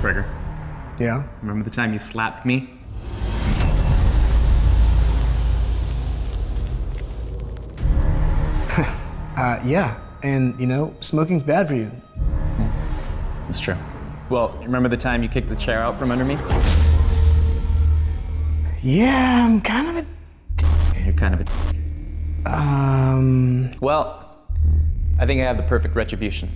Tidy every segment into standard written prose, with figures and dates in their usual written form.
Prager. Yeah? Remember the time you slapped me? Yeah. And, you know, smoking's bad for you. That's true. Well, you remember the time you kicked the chair out from under me? Yeah, I'm kind of a... You're kind of a... Well, I think I have the perfect retribution.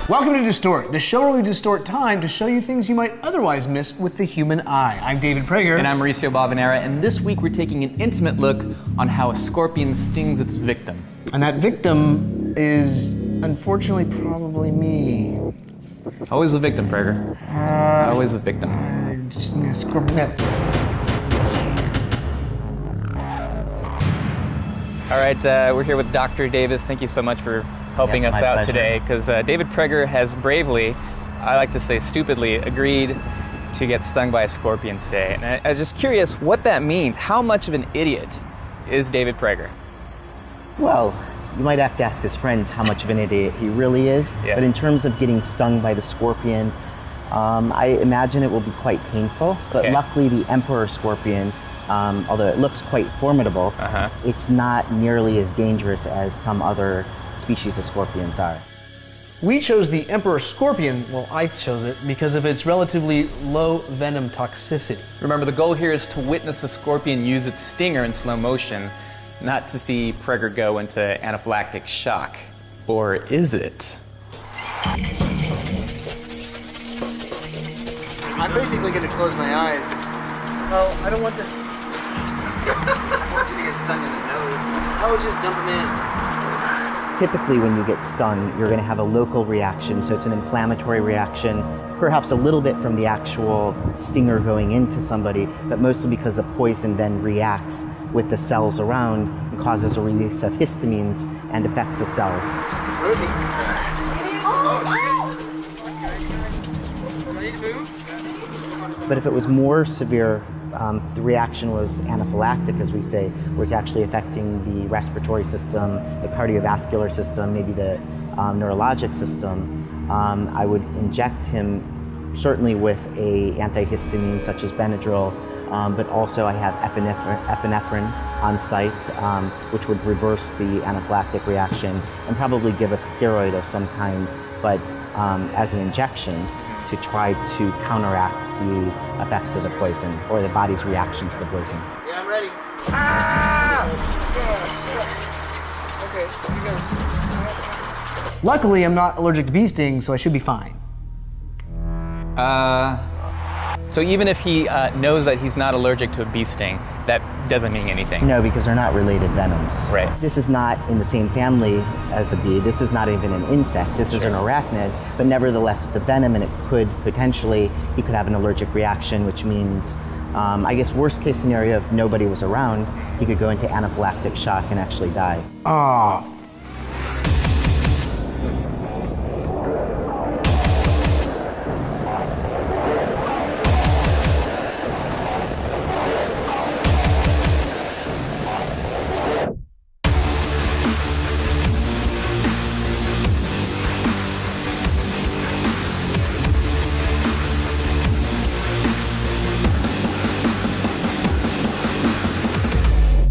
Welcome to Distort, the show where we distort time to show you things you might otherwise miss with the human eye. I'm David Prager. And I'm Mauricio Balvanera, and this week we're taking an intimate look on how a scorpion stings its victim. And that victim is, unfortunately, probably me. Always the victim, Prager. Always the victim. Scorpion. All right, we're here with Dr. Davis. Thank you so much for helping us out today, because David Prager has bravely, I like to say stupidly, agreed to get stung by a scorpion today. And I was just curious what that means. How much of an idiot is David Prager? Well, you might have to ask his friends how much of an idiot he really is. Yeah. But in terms of getting stung by the scorpion, I imagine it will be quite painful. But luckily the emperor scorpion, although it looks quite formidable, it's not nearly as dangerous as some other species of scorpions are. We chose the emperor scorpion, well, I chose it, because of its relatively low venom toxicity. Remember, the goal here is to witness a scorpion use its stinger in slow motion, not to see Prager go into anaphylactic shock. Or is it? I'm basically going to close my eyes. Oh, I don't want this. I want you to get stung in the nose. I would just dump him in. Typically when you get stung, you're going to have a local reaction, so it's an inflammatory reaction, perhaps a little bit from the actual stinger going into somebody, but mostly because the poison then reacts with the cells around and causes a release of histamines and affects the cells. Rosie. But if it was more severe, the reaction was anaphylactic, as we say, where it's actually affecting the respiratory system, the cardiovascular system, maybe the neurologic system. I would inject him certainly with a antihistamine such as Benadryl, but also I have epinephrine on site, which would reverse the anaphylactic reaction, and probably give a steroid of some kind, but as an injection, to try to counteract the effects of the poison or the body's reaction to the poison. Yeah, I'm ready. Ah! Okay, you go. Luckily, I'm not allergic to bee stings, so I should be fine. So even if he knows that he's not allergic to a bee sting, that doesn't mean anything. No, because they're not related venoms. Right. This is not in the same family as a bee. This is not even an insect. This is an arachnid, but nevertheless it's a venom, and it could potentially, he could have an allergic reaction, which means, I guess worst case scenario, if nobody was around, he could go into anaphylactic shock and actually die. Oh.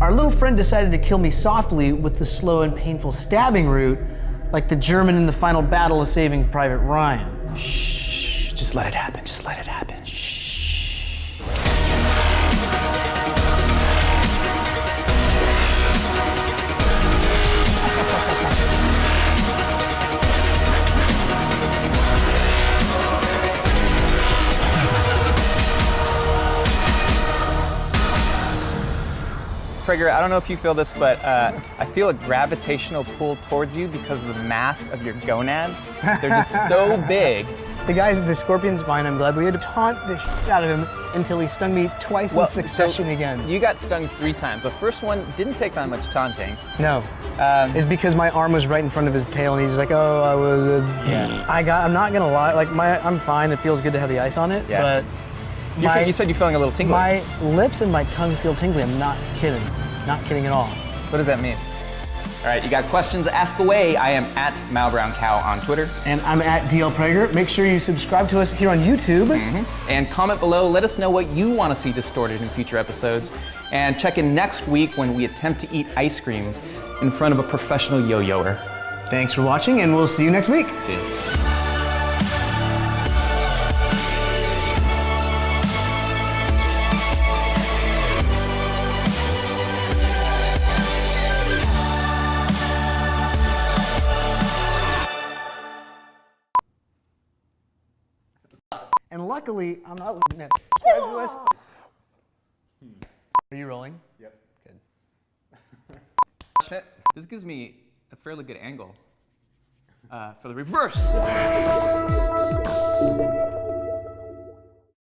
Our little friend decided to kill me softly with the slow and painful stabbing route, like the German in the final battle of Saving Private Ryan. Shh, just let it happen, just let it happen, shh. Prager, I don't know if you feel this, but I feel a gravitational pull towards you because of the mass of your gonads. They're just so big The scorpion's fine. I'm glad we had to taunt the shit out of him until he stung me twice in succession again. You got stung 3 times. The first one didn't take that much taunting. No. It's because my arm was right in front of his tail and he's like, oh, I was. Yeah. I'm not gonna lie, like I'm fine. It feels good to have the ice on it, Yeah. but You said you're feeling a little tingly. my lips and my tongue feel tingly. I'm not kidding. Not kidding at all. What does that mean? All right, you got questions? Ask away. I am at MalBrownCow on Twitter. And I'm at DL Prager. Make sure you subscribe to us here on YouTube. And comment below. Let us know what you want to see distorted in future episodes. And check in next week when we attempt to eat ice cream in front of a professional yo-yoer. Thanks for watching, and we'll see you next week. See you. And luckily, I'm not looking at subscribe to us. Are you rolling? Yep. Good. This gives me a fairly good angle for the reverse.